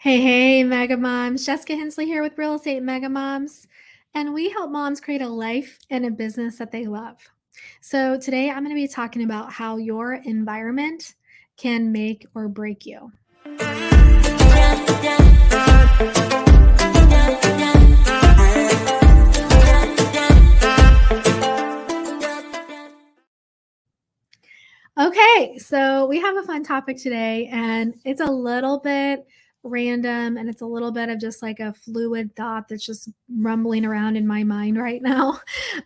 Hey, Mega Moms. Jessica Hensley here with Real Estate Mega Moms. And we help moms create a life and a business that they love. So today I'm going to be talking about how your environment can make or break you. Okay, so we have a fun topic today, and it's a little bit random and it's a little bit of just like a fluid thought that's just rumbling around in my mind right now.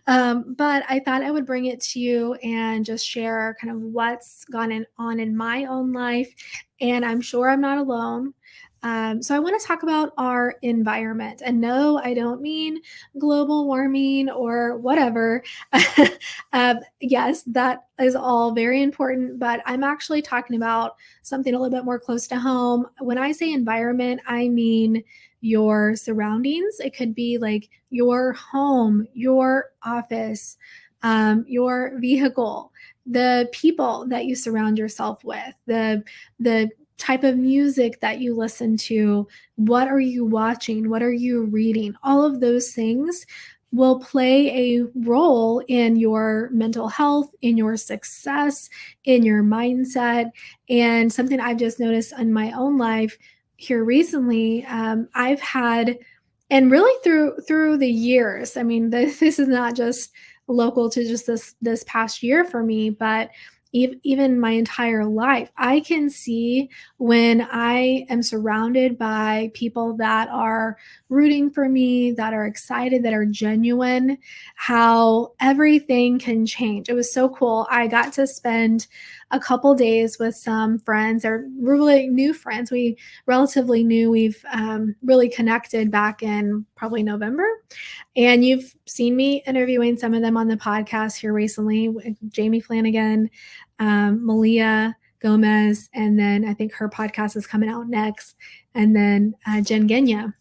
But I thought I would bring it to you and just share kind of what's on in my own life. And I'm sure I'm not alone. So I want to talk about our environment. And no, I don't mean global warming or whatever. Yes, that is all very important, but I'm actually talking about something a little bit more close to home. When I say environment, I mean your surroundings. It could be like your home, your office, your vehicle, the people that you surround yourself with, the type of music that you listen to, what are you watching, what are you reading, all of those things will play a role in your mental health, in your success, in your mindset. And something I've just noticed in my own life here recently, I've had, and really through the years. I mean, this is not just local to just this past year for me, but even my entire life, I can see when I am surrounded by people that are rooting for me, that are excited, that are genuine, how everything can change. It was so cool. I got to spend a couple days with some friends. They're really new friends. We relatively new. We've really connected back in probably November. And you've seen me interviewing some of them on the podcast here recently, Jamie Flanagan, Malia Gomez, and then I think her podcast is coming out next, and then Jen Genya.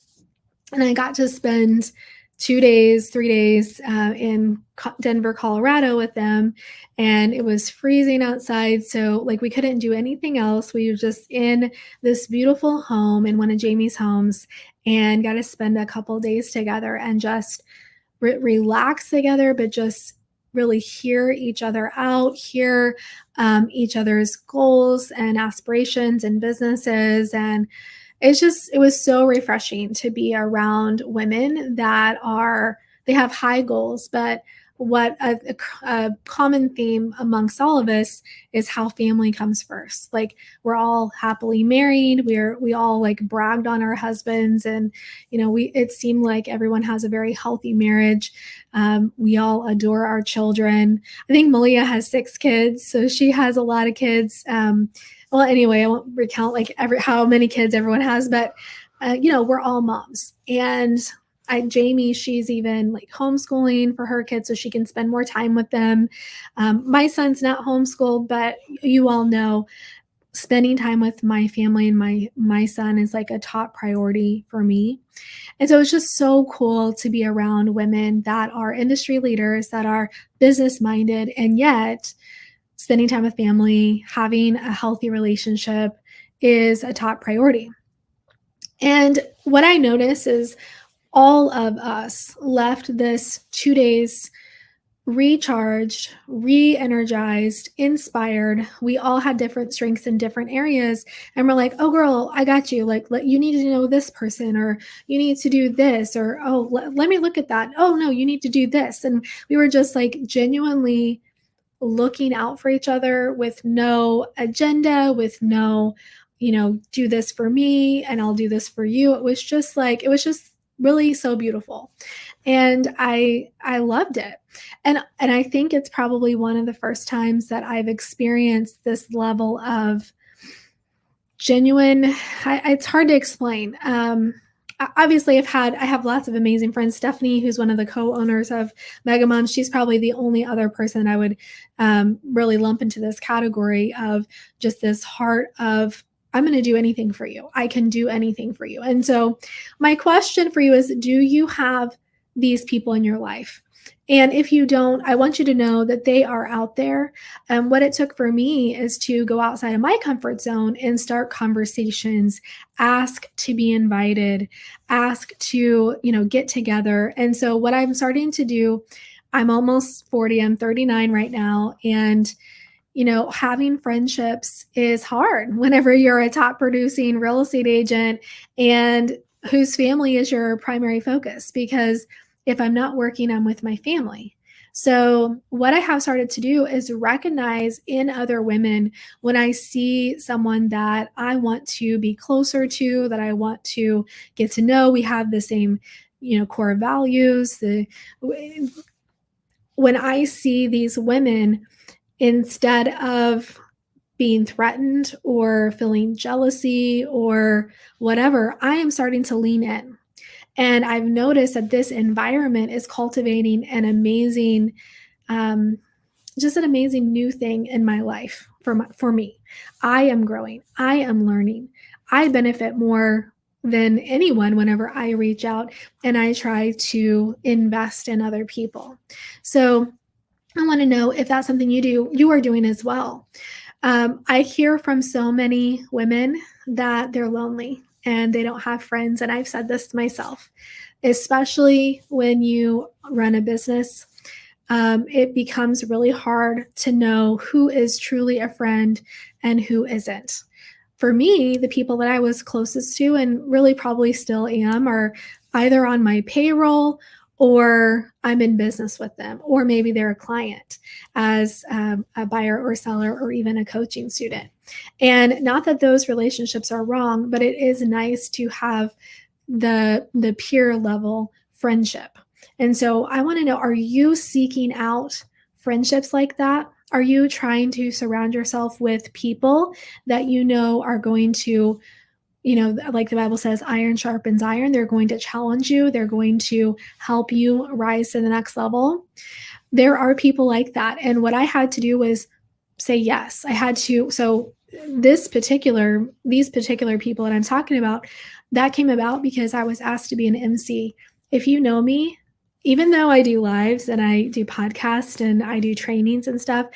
And I got to spend 2 days, 3 days in Denver, Colorado with them. And it was freezing outside. So, like, we couldn't do anything else. We were just in this beautiful home in one of Jamie's homes and got to spend a couple days together and just relax together, but just really hear each other out, hear each other's goals and aspirations and businesses. And it was so refreshing to be around women that they have high goals, but what a common theme amongst all of us is how family comes first. Like, we're all happily married. We all like bragged on our husbands, and it seemed like everyone has a very healthy marriage. We all adore our children. I think Malia has 6 kids, so she has a lot of kids. Well, anyway, I won't recount like how many kids everyone has, but we're all moms. And Jamie, she's even like homeschooling for her kids so she can spend more time with them. My son's not homeschooled, but you all know spending time with my family and my son is like a top priority for me. And so it's just so cool to be around women that are industry leaders, that are business minded, and yet spending time with family, having a healthy relationship is a top priority. And what I notice is all of us left this 2 days recharged, re-energized, inspired. We all had different strengths in different areas, and we're like, oh girl, I got you. Like, you need to know this person, or you need to do this, or oh, let me look at that. Oh no, you need to do this. And we were just like genuinely looking out for each other with no agenda, with no, do this for me and I'll do this for you. It was just really so beautiful. And I loved it. And I think it's probably one of the first times that I've experienced this level of genuine, it's hard to explain. Obviously I have lots of amazing friends. Stephanie, who's one of the co-owners of Mega Moms, she's probably the only other person I would really lump into this category of just this heart of, I'm going to do anything for you. I can do anything for you. And so my question for you is, do you have these people in your life? And if you don't, I want you to know that they are out there. And what it took for me is to go outside of my comfort zone and start conversations, ask to be invited, ask to, get together. And so what I'm starting to do, I'm almost 40, I'm 39 right now. And having friendships is hard whenever you're a top producing real estate agent and whose family is your primary focus. Because if I'm not working, I'm with my family. So, what I have started to do is recognize in other women when I see someone that I want to be closer to, that I want to get to know, we have the same, core values. When I see these women, instead of being threatened or feeling jealousy or whatever, I am starting to lean in. And I've noticed that this environment is cultivating an amazing, um, just an amazing new thing in my life for me. I am growing. I am learning. I benefit more than anyone whenever I reach out and I try to invest in other people. So I want to know if that's something you are doing as well. I hear from so many women that they're lonely and they don't have friends. And I've said this to myself, especially when you run a business. It becomes really hard to know who is truly a friend and who isn't. For me, the people that I was closest to and really probably still am are either on my payroll or I'm in business with them, or maybe they're a client as a buyer or seller or even a coaching student. And not that those relationships are wrong, but it is nice to have the peer level friendship. And so I want to know, are you seeking out friendships like that? Are you trying to surround yourself with people that you know are going to, like the Bible says, iron sharpens iron? They're going to challenge you, they're going to help you rise to the next level. There are people like that. And what I had to do was say yes. I had to. So these particular people that I'm talking about, that came about because I was asked to be an MC. If you know me, even though I do lives and I do podcasts and I do trainings and stuff,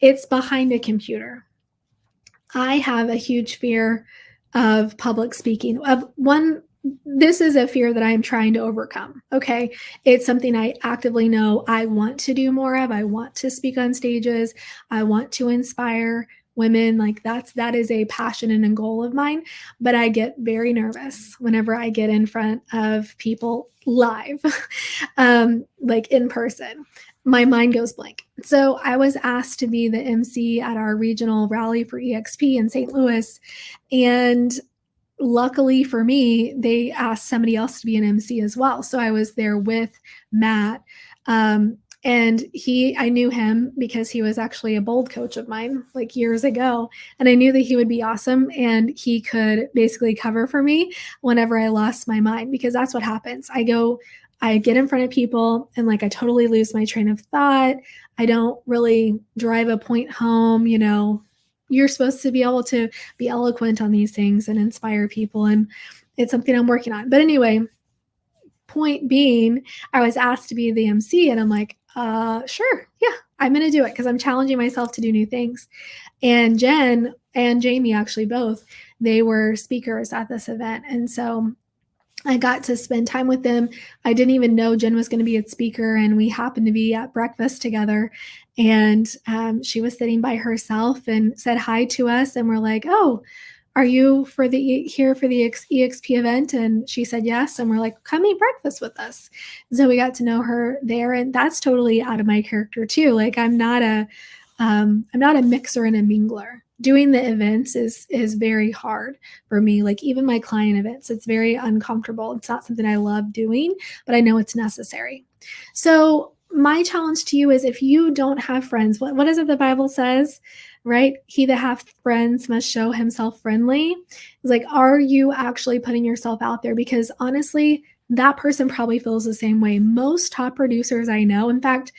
it's behind a computer. I have a huge fear of public speaking. This is a fear that I'm trying to overcome. Okay. It's something I actively know I want to do more of. I want to speak on stages. I want to inspire women. Like that is a passion and a goal of mine. But I get very nervous whenever I get in front of people live, like in person. My mind goes blank. So I was asked to be the MC at our regional rally for EXP in St. Louis. And luckily for me, they asked somebody else to be an MC as well. So I was there with Matt. And I knew him because he was actually a bold coach of mine like years ago. And I knew that he would be awesome and he could basically cover for me whenever I lost my mind, because that's what happens. I get in front of people and like I totally lose my train of thought. I don't really drive a point home. You're supposed to be able to be eloquent on these things and inspire people. And it's something I'm working on. But anyway, point being, I was asked to be the MC and I'm like, sure. Yeah, I'm going to do it because I'm challenging myself to do new things. And Jen and Jamie, actually both, they were speakers at this event. And so I got to spend time with them. I didn't even know Jen was going to be a speaker, and we happened to be at breakfast together. And she was sitting by herself and said hi to us. And we're like, "Oh, are you here for the EXP event?" And she said yes. And we're like, "Come eat breakfast with us." So we got to know her there, and that's totally out of my character too. Like I'm not a mixer and a mingler. Doing the events is very hard for me. Like even my client events, it's very uncomfortable. It's not something I love doing, but I know it's necessary. So my challenge to you is, if you don't have friends, what is it the Bible says, right? He that hath friends must show himself friendly. It's like, are you actually putting yourself out there? Because honestly, that person probably feels the same way. Most top producers I know, in fact,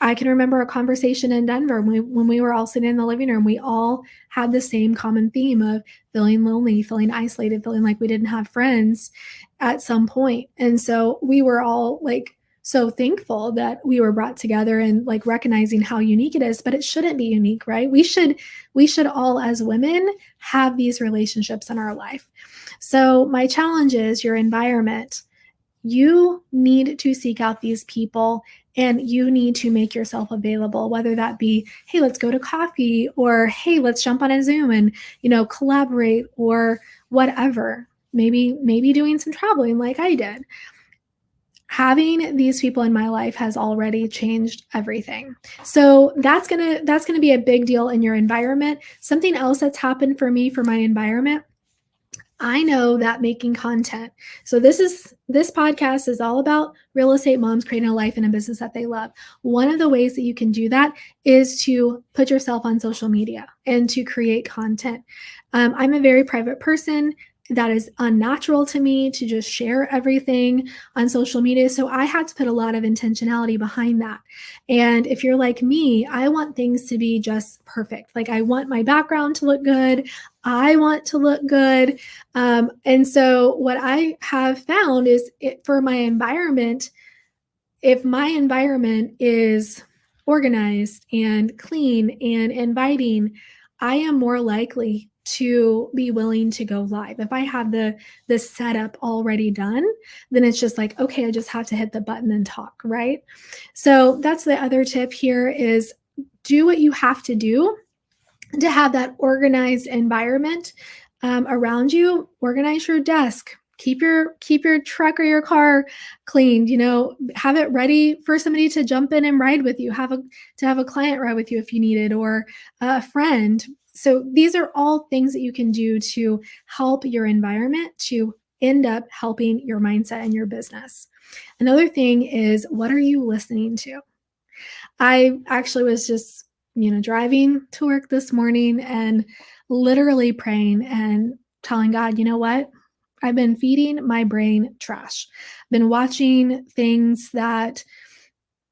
I can remember a conversation in Denver when we were all sitting in the living room. We all had the same common theme of feeling lonely, feeling isolated, feeling like we didn't have friends at some point. And so we were all like so thankful that we were brought together and like recognizing how unique it is, but it shouldn't be unique, right? We should all as women have these relationships in our life. So my challenge is your environment. You need to seek out these people and you need to make yourself available, whether that be, hey, let's go to coffee, or hey, let's jump on a Zoom and, collaborate, or whatever. Maybe doing some traveling like I did. Having these people in my life has already changed everything. So that's gonna be a big deal in your environment. Something else that's happened for me for my environment, I know that making content. So this podcast is all about real estate moms creating a life and a business that they love. One of the ways that you can do that is to put yourself on social media and to create content. I'm a very private person. That is unnatural to me to just share everything on social media. So I had to put a lot of intentionality behind that. And if you're like me, I want things to be just perfect. Like I want my background to look good. I want to look good. And so what I have found is for my environment, if my environment is organized and clean and inviting, I am more likely to be willing to go live. If I have the setup already done, then it's just like, okay, I just have to hit the button and talk, right? So that's the other tip here is do what you have to do to have that organized environment around you. Organize your desk. Keep your truck or your car cleaned. Have it ready for somebody to jump in and ride with you. Have a client ride with you if you need it, or a friend. So these are all things that you can do to help your environment to end up helping your mindset and your business. Another thing is, what are you listening to? I actually was just, driving to work this morning and literally praying and telling God, you know what? I've been feeding my brain trash. Been watching things that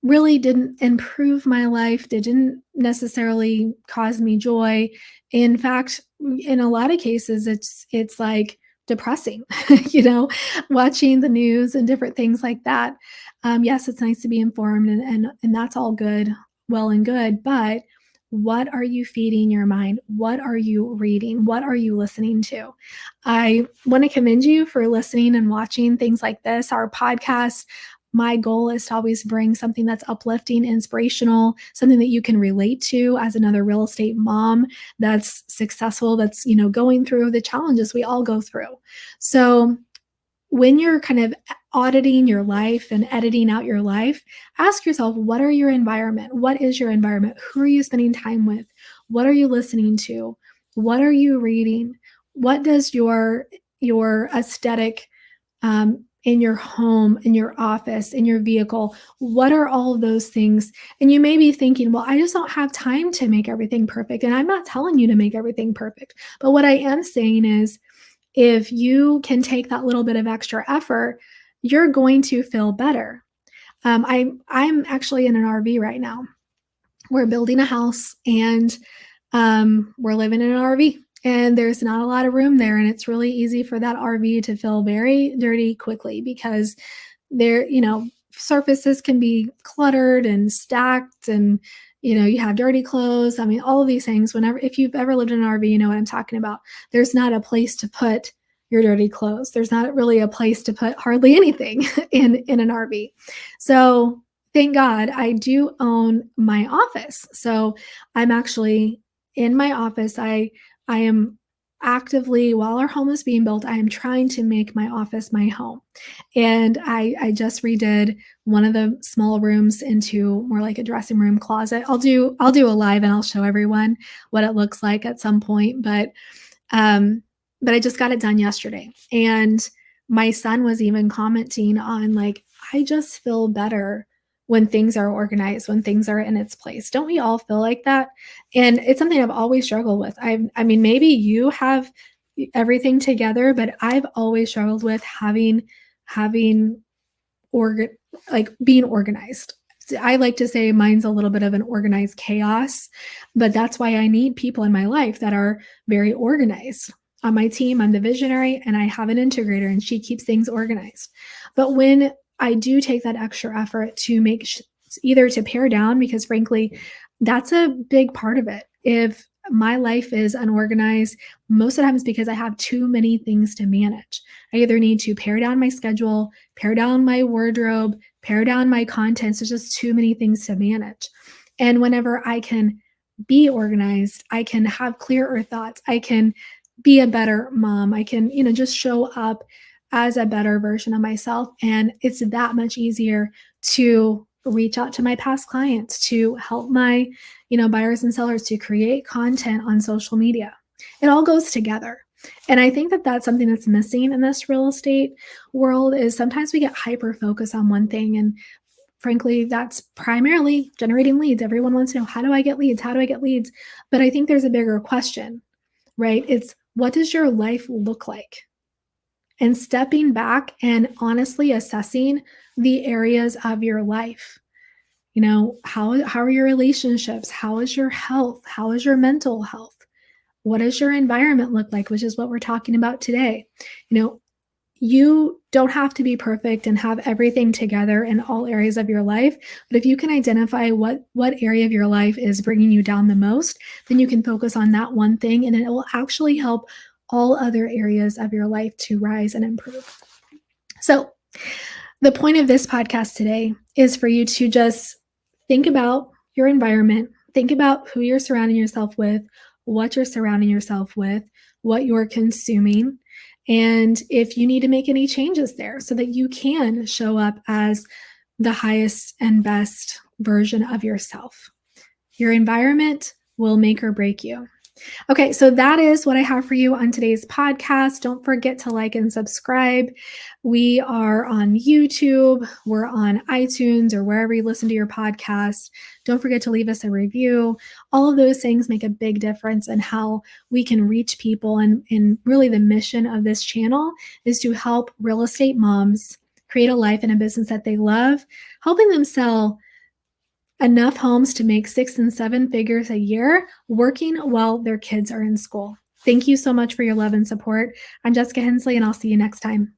really didn't improve my life, didn't necessarily cause me joy. In fact, in a lot of cases, it's like depressing, you know, watching the news and different things like that. Yes, it's nice to be informed, and that's all good, well and good. But what are you feeding your mind? What are you reading? What are you listening to? I want to commend you for listening and watching things like this, our podcast. My goal is to always bring something that's uplifting, inspirational, something that you can relate to as another real estate mom that's successful, that's, going through the challenges we all go through. So when you're kind of auditing your life and editing out your life, ask yourself, what are your environment? What is your environment? Who are you spending time with? What are you listening to? What are you reading? What does your aesthetic in your home, in your office, in your vehicle? What are all of those things? And you may be thinking, well, I just don't have time to make everything perfect. And I'm not telling you to make everything perfect. But what I am saying is, if you can take that little bit of extra effort, you're going to feel better. I'm actually in an RV right now. We're building a house, and we're living in an RV, and there's not a lot of room there, and it's really easy for that RV to feel very dirty quickly because there, surfaces can be cluttered and stacked, and you have dirty clothes. I mean, all of these things. If you've ever lived in an RV, you know what I'm talking about. There's not a place to put your dirty clothes. There's not really a place to put hardly anything in an RV. So thank God I do own my office. So I'm actually in my office. I am actively, while our home is being built, I am trying to make my office my home. And I just redid one of the small rooms into more like a dressing room closet. I'll do a live and I'll show everyone what it looks like at some point. But I just got it done yesterday. And my son was even commenting on, like, I just feel better when things are organized, when things are in its place. Don't we all feel like that? And it's something I've always struggled with. I mean, maybe you have everything together, but I've always struggled with having being organized. I like to say mine's a little bit of an organized chaos, but that's why I need people in my life that are very organized. On my team, I'm the visionary and I have an integrator, and she keeps things organized. But when I do take that extra effort to either to pare down, because frankly, that's a big part of it. If my life is unorganized, most of the time it's because I have too many things to manage. I either need to pare down my schedule, pare down my wardrobe, pare down my contents. There's just too many things to manage. And whenever I can be organized, I can have clearer thoughts, I can be a better mom, I can, just show up as a better version of myself. And it's that much easier to reach out to my past clients, to help my, buyers and sellers, to create content on social media. It all goes together. And I think that that's something that's missing in this real estate world, is sometimes we get hyper focused on one thing. And frankly, that's primarily generating leads. Everyone wants to know, how do I get leads? How do I get leads? But I think there's a bigger question, right? It's, what does your life look like? And stepping back and honestly assessing the areas of your life. How are your relationships? How is your health? How is your mental health? What does your environment look like? Which is what we're talking about today. You don't have to be perfect and have everything together in all areas of your life. But if you can identify what area of your life is bringing you down the most, then you can focus on that one thing, and it will actually help all other areas of your life to rise and improve. So the point of this podcast today is for you to just think about your environment, think about who you're surrounding yourself with, what you're surrounding yourself with, what you're consuming, and if you need to make any changes there so that you can show up as the highest and best version of yourself. Your environment will make or break you. Okay, so that is what I have for you on today's podcast. Don't forget to like and subscribe. We are on YouTube, we're on iTunes, or wherever you listen to your podcast. Don't forget to leave us a review. All of those things make a big difference in how we can reach people. And really the mission of this channel is to help real estate moms create a life and a business that they love, helping them sell enough homes to make 6 and 7 figures a year, working while their kids are in school. Thank you so much for your love and support. I'm Jessica Hensley, and I'll see you next time.